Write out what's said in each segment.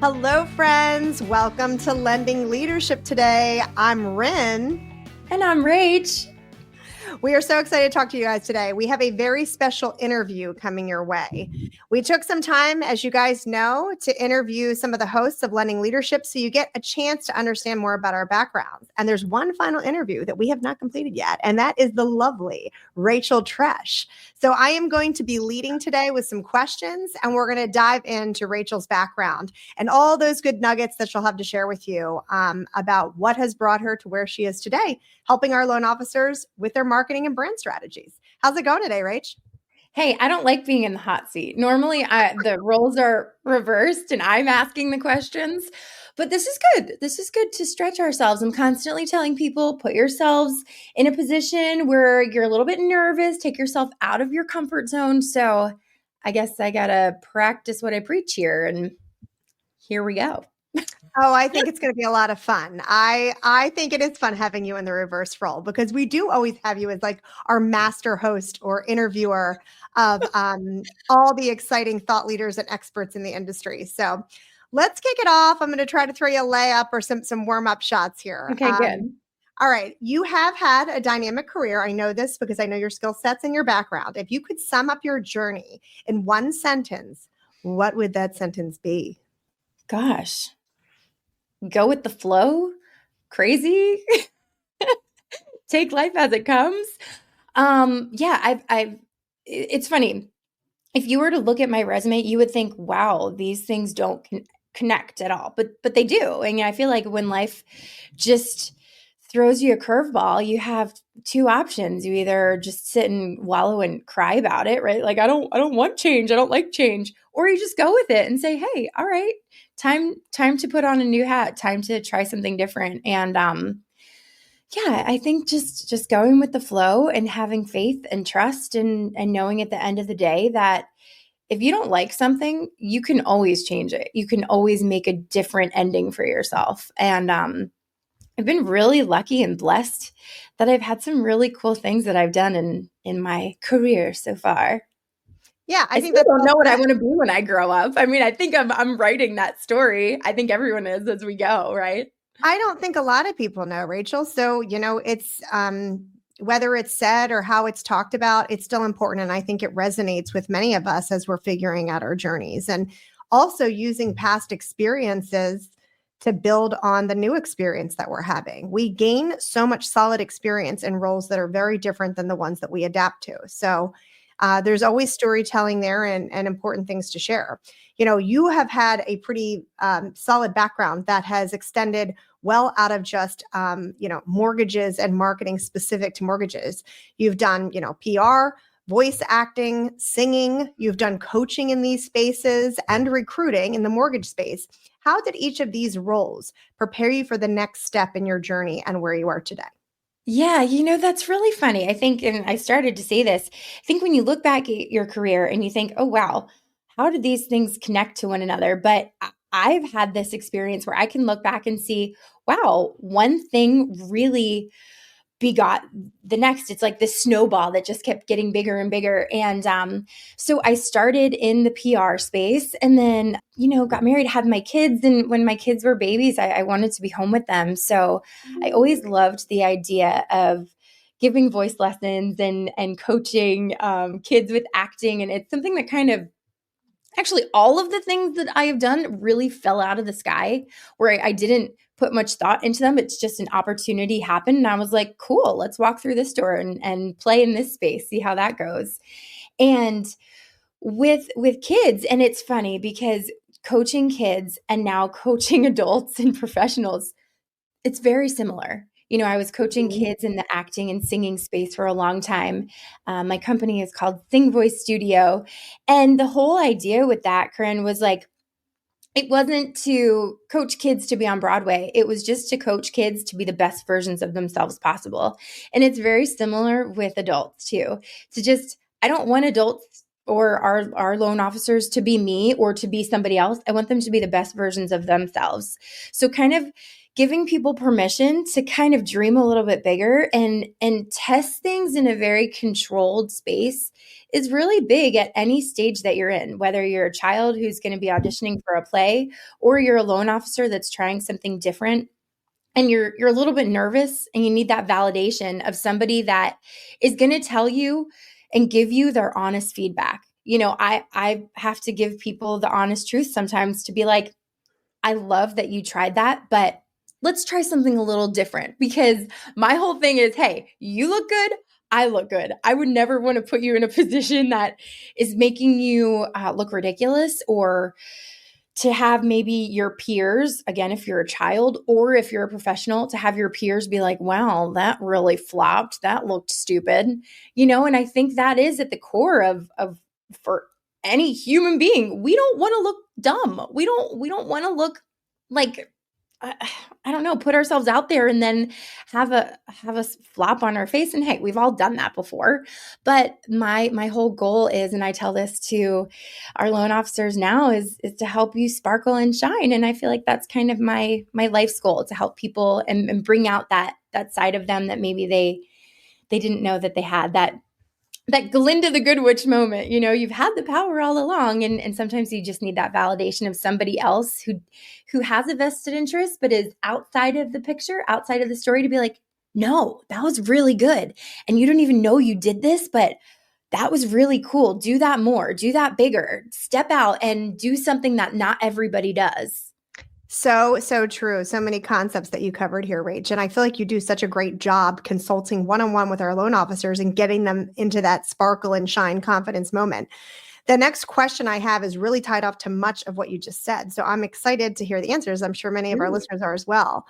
Hello, friends. Welcome to Lending Leadership today. I'm Rin. And I'm Rach. We are so excited to talk to you guys today. We have a very special interview coming your way. We took some time, as you guys know, to interview some of the hosts of Lending Leadership so you get a chance to understand more about our backgrounds. And there's one final interview that we have not completed yet, and that is the lovely Rachael Tresch. So I am going to be leading today with some questions, and we're going to dive into Rachael's background and all those good nuggets that she'll have to share with you about what has brought her to where she is today, helping our loan officers with their marketing and brand strategies. How's it going today, Rach? Hey, I don't like being in the hot seat. Normally, the roles are reversed and I'm asking the questions, but this is good. This is good to stretch ourselves. I'm constantly telling people, put yourselves in a position where you're a little bit nervous, take yourself out of your comfort zone. So I guess I got to practice what I preach here, and here we go. Oh, I think it's going to be a lot of fun. I think it is fun having you in the reverse role because we do always have you as like our master host or interviewer of all the exciting thought leaders and experts in the industry. So let's kick it off. I'm going to try to throw you a layup or some warm-up shots here. Okay, good. All right. You have had a dynamic career. I know this because I know your skill sets and your background. If you could sum up your journey in one sentence, what would that sentence be? Gosh. Go with the flow, crazy, take life as it comes. It's funny. If you were to look at my resume, you would think, wow, these things don't connect at all, but they do. And I feel like when life just throws you a curveball, you have two options. You either just sit and wallow and cry about it, right? Like, I don't want change. I don't like change. Or you just go with it and say, hey, all right, time to put on a new hat, time to try something different. And I think just going with the flow and having faith and trust and knowing at the end of the day that if you don't like something, you can always change it. You can always make a different ending for yourself. And I've been really lucky and blessed that I've had some really cool things that I've done in my career so far. Yeah, I think still that's don't know what I want to be when I grow up. I mean, I think I'm writing that story. I think everyone is as we go, right? I don't think a lot of people know, Rachael. So, it's whether it's said or how it's talked about, it's still important. And I think it resonates with many of us as we're figuring out our journeys and also using past experiences to build on the new experience that we're having. We gain so much solid experience in roles that are very different than the ones that we adapt to. So there's always storytelling there and important things to share. You have had a pretty solid background that has extended well out of just, mortgages and marketing specific to mortgages. You've done, PR, voice acting, singing. You've done coaching in these spaces and recruiting in the mortgage space. How did each of these roles prepare you for the next step in your journey and where you are today? Yeah, that's really funny. I think, and I started to say this, I think when you look back at your career and you think, oh, wow, how did these things connect to one another? But I've had this experience where I can look back and see, wow, one thing really begot the next. It's like this snowball that just kept getting bigger and bigger. And so I started in the PR space and then, got married, had my kids. And when my kids were babies, I wanted to be home with them. So I always loved the idea of giving voice lessons and coaching kids with acting. And it's something that kind of actually, all of the things that I have done really fell out of the sky where I didn't put much thought into them. It's just an opportunity happened. And I was like, cool, let's walk through this door and play in this space, see how that goes. And with kids, and it's funny because coaching kids and now coaching adults and professionals, it's very similar. I was coaching kids in the acting and singing space for a long time. My company is called Sing Voice Studio. And the whole idea with that, Corinne, was like, it wasn't to coach kids to be on Broadway. It was just to coach kids to be the best versions of themselves possible. And it's very similar with adults too. I don't want adults or our loan officers to be me or to be somebody else. I want them to be the best versions of themselves. So kind of giving people permission to kind of dream a little bit bigger and test things in a very controlled space is really big at any stage that you're in, whether you're a child who's going to be auditioning for a play or you're a loan officer that's trying something different and you're a little bit nervous and you need that validation of somebody that is going to tell you and give you their honest feedback. I have to give people the honest truth sometimes to be like, I love that you tried that, but let's try something a little different, because my whole thing is, hey, you look good. I look good. I would never want to put you in a position that is making you look ridiculous, or to have maybe your peers, again, if you're a child or if you're a professional, to have your peers be like, wow, that really flopped. That looked stupid, and I think that is at the core of for any human being. We don't want to look dumb. We don't want to look like, I don't know, put ourselves out there and then have a flop on our face. And hey, we've all done that before. But my whole goal is, and I tell this to our loan officers now, is to help you sparkle and shine. And I feel like that's kind of my life's goal, to help people and bring out that side of them that maybe they didn't know that they had, that Glinda the Good Witch moment. You've had the power all along, and sometimes you just need that validation of somebody else who has a vested interest but is outside of the picture, outside of the story, to be like, no, that was really good, and you don't even know you did this, but that was really cool. Do that more, do that bigger, step out and do something that not everybody does. So true. So many concepts that you covered here, Rach. And I feel like you do such a great job consulting one-on-one with our loan officers and getting them into that sparkle and shine confidence moment. The next question I have is really tied off to much of what you just said. So I'm excited to hear the answers. I'm sure many of our listeners are as well.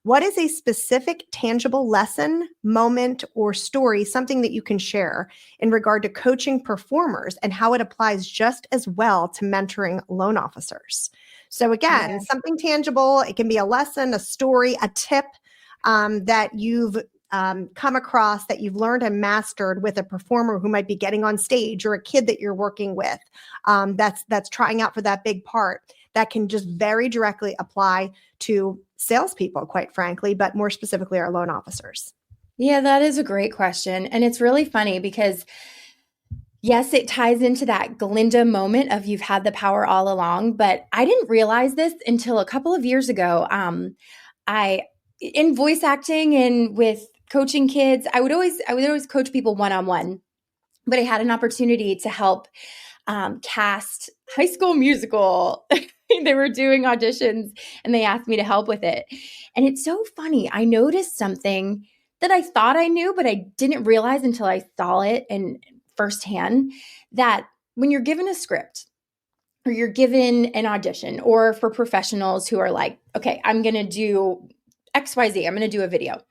What is a specific tangible lesson, moment, or story, something that you can share in regard to coaching performers and how it applies just as well to mentoring loan officers? So again, something tangible. It can be a lesson, a story, a tip that you've come across, that you've learned and mastered with a performer who might be getting on stage, or a kid that you're working with that's trying out for that big part, that can just very directly apply to salespeople, quite frankly, but more specifically our loan officers. Yeah, that is a great question. And it's really funny because yes, it ties into that Glinda moment of you've had the power all along, but I didn't realize this until a couple of years ago. I, in voice acting and with coaching kids, I would always coach people one-on-one, but I had an opportunity to help cast High School Musical. They were doing auditions and they asked me to help with it. And it's so funny. I noticed something that I thought I knew, but I didn't realize until I saw it and firsthand, that when you're given a script or you're given an audition, or for professionals who are like, okay, I'm going to do XYZ, I'm going to do a video.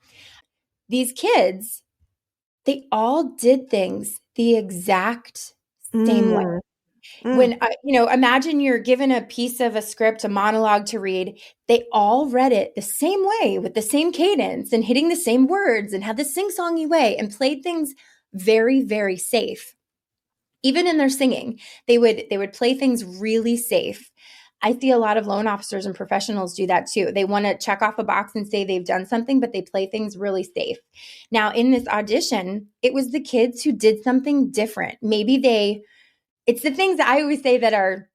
These kids, they all did things the exact same way. When, imagine you're given a piece of a script, a monologue to read, they all read it the same way with the same cadence and hitting the same words and had the sing-songy way and played things very, very safe. Even in their singing, they would play things really safe. I see a lot of loan officers and professionals do that too. They want to check off a box and say they've done something, but they play things really safe. Now, in this audition, it was the kids who did something different. Maybe it's the things that I always say that are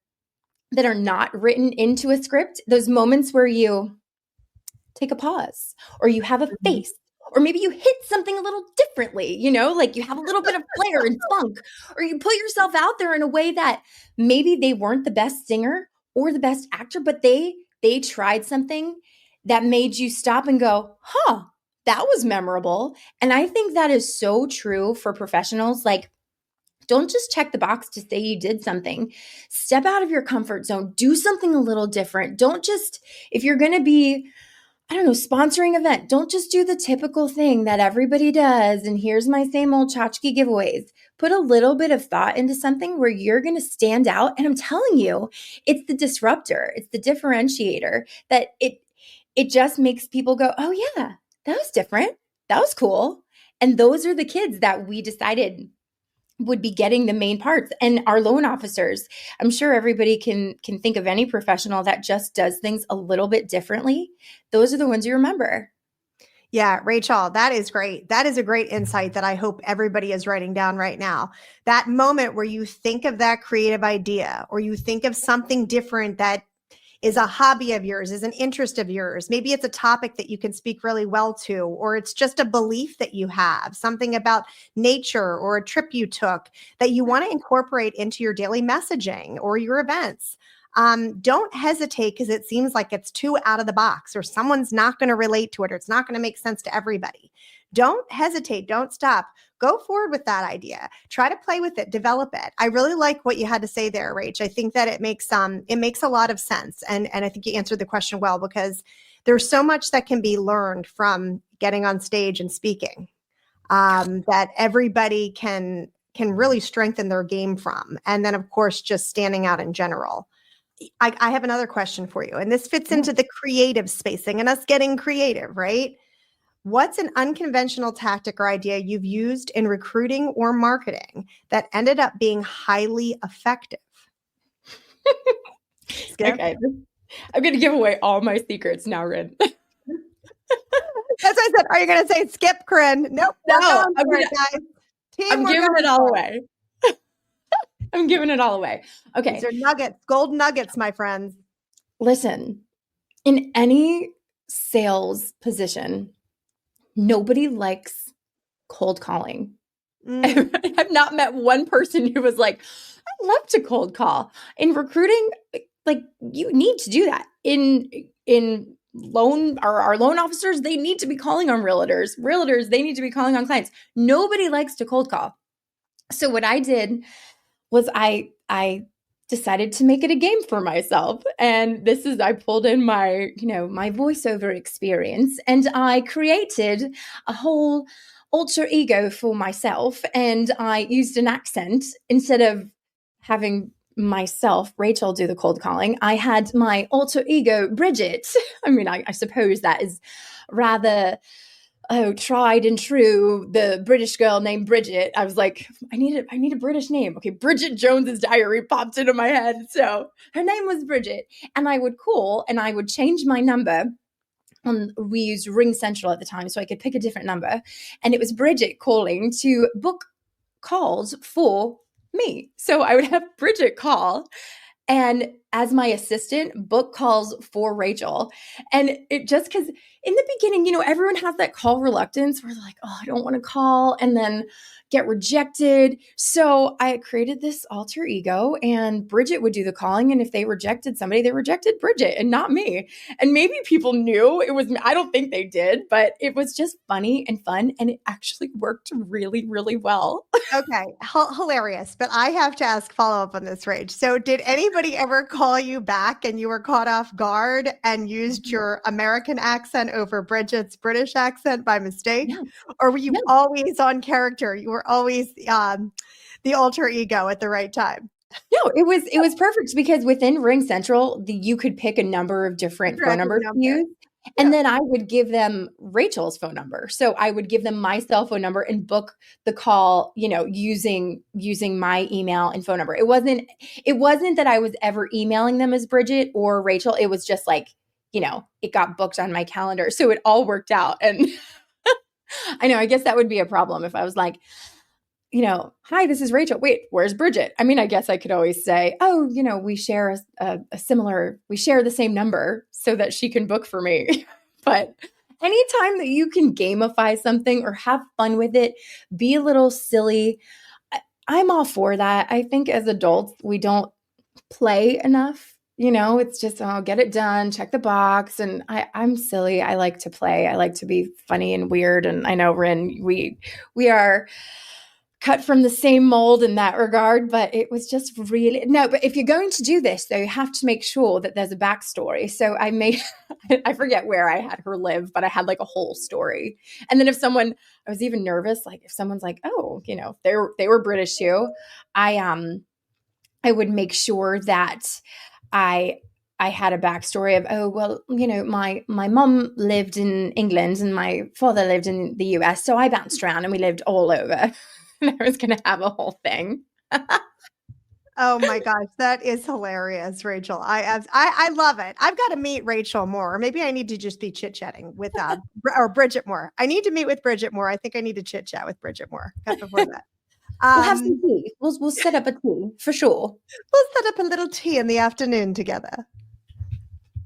not written into a script. Those moments where you take a pause, or you have a face, or maybe you hit something a little differently, like you have a little bit of flair and funk, or you put yourself out there in a way that maybe they weren't the best singer or the best actor, but they tried something that made you stop and go, huh, that was memorable. And I think that is so true for professionals. Like, don't just check the box to say you did something. Step out of your comfort zone. Do something a little different. Don't just, if you're going to be, sponsoring an event, don't just do the typical thing that everybody does. And here's my same old tchotchke giveaways. Put a little bit of thought into something where you're going to stand out. And I'm telling you, it's the disruptor. It's the differentiator that it just makes people go, oh yeah, that was different. That was cool. And those are the kids that we decided would be getting the main parts. And our loan officers, I'm sure everybody can think of any professional that just does things a little bit differently. Those are the ones you remember. Yeah, Rachel, that is great. That is a great insight that I hope everybody is writing down right now. That moment where you think of that creative idea, or you think of something different that is a hobby of yours, is an interest of yours. Maybe it's a topic that you can speak really well to, or it's just a belief that you have, something about nature or a trip you took that you want to incorporate into your daily messaging or your events. Don't hesitate, because it seems like it's too out of the box, or someone's not going to relate to it, or it's not going to make sense to everybody. Don't hesitate. Don't stop. Go forward with that idea. Try to play with it, develop it. I really like what you had to say there, Rach. I think that it makes a lot of sense. And I think you answered the question well, because there's so much that can be learned from getting on stage and speaking, that everybody can really strengthen their game from. And then, of course, just standing out in general. I have another question for you, and this fits into the creative spacing and us getting creative, right? What's an unconventional tactic or idea you've used in recruiting or marketing that ended up being highly effective? Skip? Okay. I'm going to give away all my secrets now, Rin. That's what I said. Are you going to say skip, Corinne? Nope. No, I'm giving it all away. I'm giving it all away. Okay. These are nuggets, golden nuggets, my friends. Listen, in any sales position, nobody likes cold calling. I've not met one person who was like, I love to cold call. In recruiting, like, you need to do that. In loan, our loan officers, they need to be calling on realtors. Realtors, they need to be calling on clients. Nobody likes to cold call. So what I did was I decided to make it a game for myself. And I pulled in my voiceover experience, and I created a whole alter ego for myself. And I used an accent instead of having myself, Rachel, do the cold calling. I had my alter ego, Bridget. I mean, I suppose that is rather tried and true, the British girl named Bridget. I was like, I need a British name. Okay, Bridget Jones's Diary popped into my head. So her name was Bridget. And I would call and I would change my number. We used Ring Central at the time, so I could pick a different number. And it was Bridget calling to book calls for me. So I would have Bridget call, and as my assistant, book calls for Rachel. And it just, because in the beginning, everyone has that call reluctance where they're like, oh, I don't want to call, and then get rejected. So I created this alter ego, and Bridget would do the calling. And if they rejected somebody, they rejected Bridget and not me. And maybe people knew it was me. I don't think they did, but it was just funny and fun. And it actually worked really, really well. Okay. Hilarious. But I have to ask follow-up on this, Rach. So did anybody ever call you back and you were caught off guard and used your American accent over Bridget's British accent by mistake? No. Or were you always on character? You were always the alter ego at the right time? No, it was perfect, because within Ring Central, you could pick a number of different phone numbers to use. And then I would give them Rachel's phone number. So I would give them my cell phone number and book the call, using my email and phone number. It wasn't that I was ever emailing them as Bridget or Rachel. It was just like, it got booked on my calendar. So it all worked out. And I know, I guess that would be a problem if I was like, hi, this is Rachel. Wait, where's Bridget? I mean, I guess I could always say, oh, we share we share the same number so that she can book for me. But anytime that you can gamify something or have fun with it, be a little silly, I'm all for that. I think as adults, we don't play enough. It's just, get it done, check the box. And I'm silly. I like to play. I like to be funny and weird. And I know, Rin, we are cut from the same mold in that regard, but it was just but if you're going to do this, though, you have to make sure that there's a backstory. So I forget where I had her live, but I had like a whole story. And then I was even nervous, like if someone's like, oh, they were British too, I would make sure that I had a backstory of, oh, well, my mom lived in England and my father lived in the US. So I bounced around and we lived all over. I was going to have a whole thing. Oh my gosh, that is hilarious, Rachel. I love it. I've got to meet Rachel more. Or maybe I need to just be chit-chatting with or Bridget more. I need to meet with Bridget more. I think I need to chit-chat with Bridget more before that. We'll have some tea. We'll set up a tea for sure. We'll set up a little tea in the afternoon together.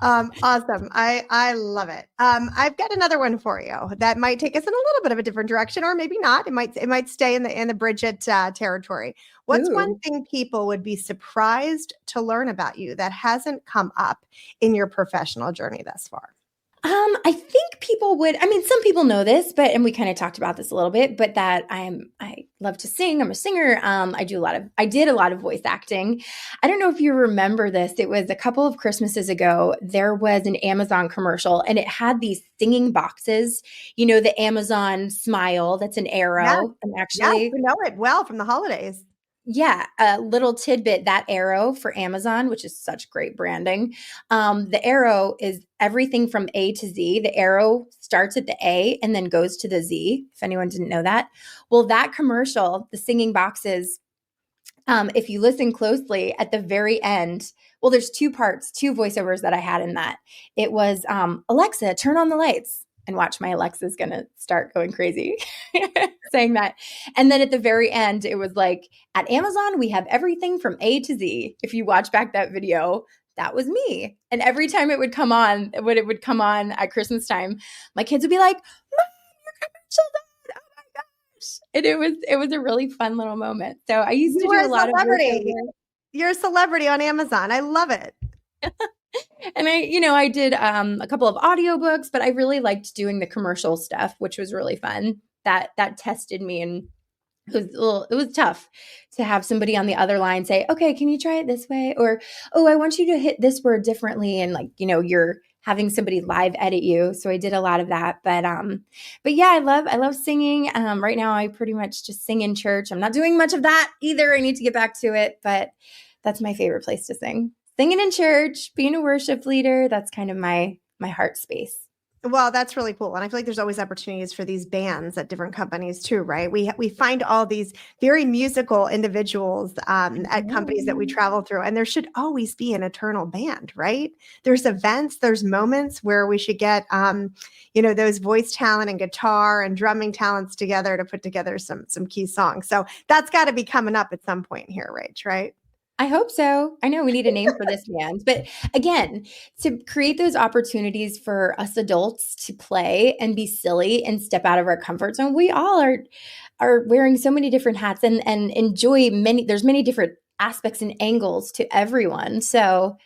Awesome. I love it. I've got another one for you that might take us in a little bit of a different direction, or maybe not. It might stay in the Bridget territory. What's one thing people would be surprised to learn about you that hasn't come up in your professional journey thus far? I think people would, I mean, some people know this, and we kind of talked about this a little bit, but that I love to sing. I'm a singer. I did a lot of voice acting. I don't know if you remember this. It was a couple of Christmases ago. There was an Amazon commercial and it had these singing boxes, the Amazon smile, that's an arrow. Yeah. And actually, we know it well from the holidays. Yeah, a little tidbit, that arrow for Amazon, which is such great branding. The arrow is everything from A to Z. The arrow starts at the A and then goes to the Z, if anyone didn't know that. Well, that commercial, the singing boxes, if you listen closely at the very end, well, there's two voiceovers that I had in that. It was, Alexa, turn on the lights. And watch, my Alexa's going to start going crazy saying that. And then at the very end, it was like, at Amazon, we have everything from A to Z. If you watch back that video, that was me. And every time it would come on, when it would come on at Christmas time, my kids would be like, Mom, your commercial's on. Oh my gosh. And it was a really fun little moment. So I used to do a lot of voiceover. You're a celebrity on Amazon. I love it. And I did a couple of audiobooks, but I really liked doing the commercial stuff, which was really fun. That tested me, and it was tough to have somebody on the other line say, okay, can you try it this way? Or, oh, I want you to hit this word differently. And you're having somebody live edit you. So I did a lot of that, but yeah, I love singing. Right now I pretty much just sing in church. I'm not doing much of that either. I need to get back to it, but that's my favorite place to sing. Singing in church, being a worship leader, that's kind of my heart space. Well, that's really cool. And I feel like there's always opportunities for these bands at different companies too, right? We find all these very musical individuals at companies that we travel through, and there should always be an eternal band, right? There's events, there's moments where we should get, those voice talent and guitar and drumming talents together to put together some key songs. So that's got to be coming up at some point here, Rach, right? I hope so. I know we need a name for this band, but again, to create those opportunities for us adults to play and be silly and step out of our comfort zone. We all are wearing so many different hats and enjoy there's many different aspects and angles to everyone. So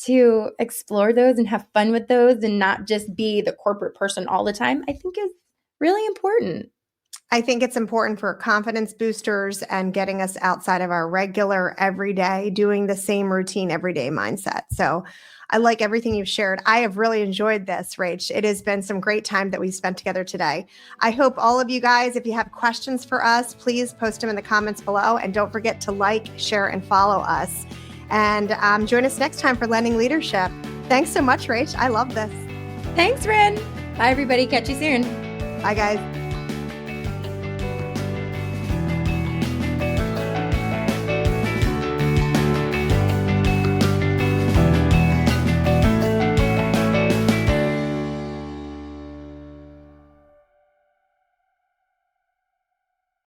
to explore those and have fun with those and not just be the corporate person all the time, I think is really important. I think it's important for confidence boosters and getting us outside of our regular, everyday, doing the same routine, everyday mindset. So I like everything you've shared. I have really enjoyed this, Rach. It has been some great time that we've spent together today. I hope all of you guys, if you have questions for us, please post them in the comments below. And don't forget to like, share, and follow us. And join us next time for Lending Leadership. Thanks so much, Rach. I love this. Thanks, Ren. Bye, everybody. Catch you soon. Bye, guys.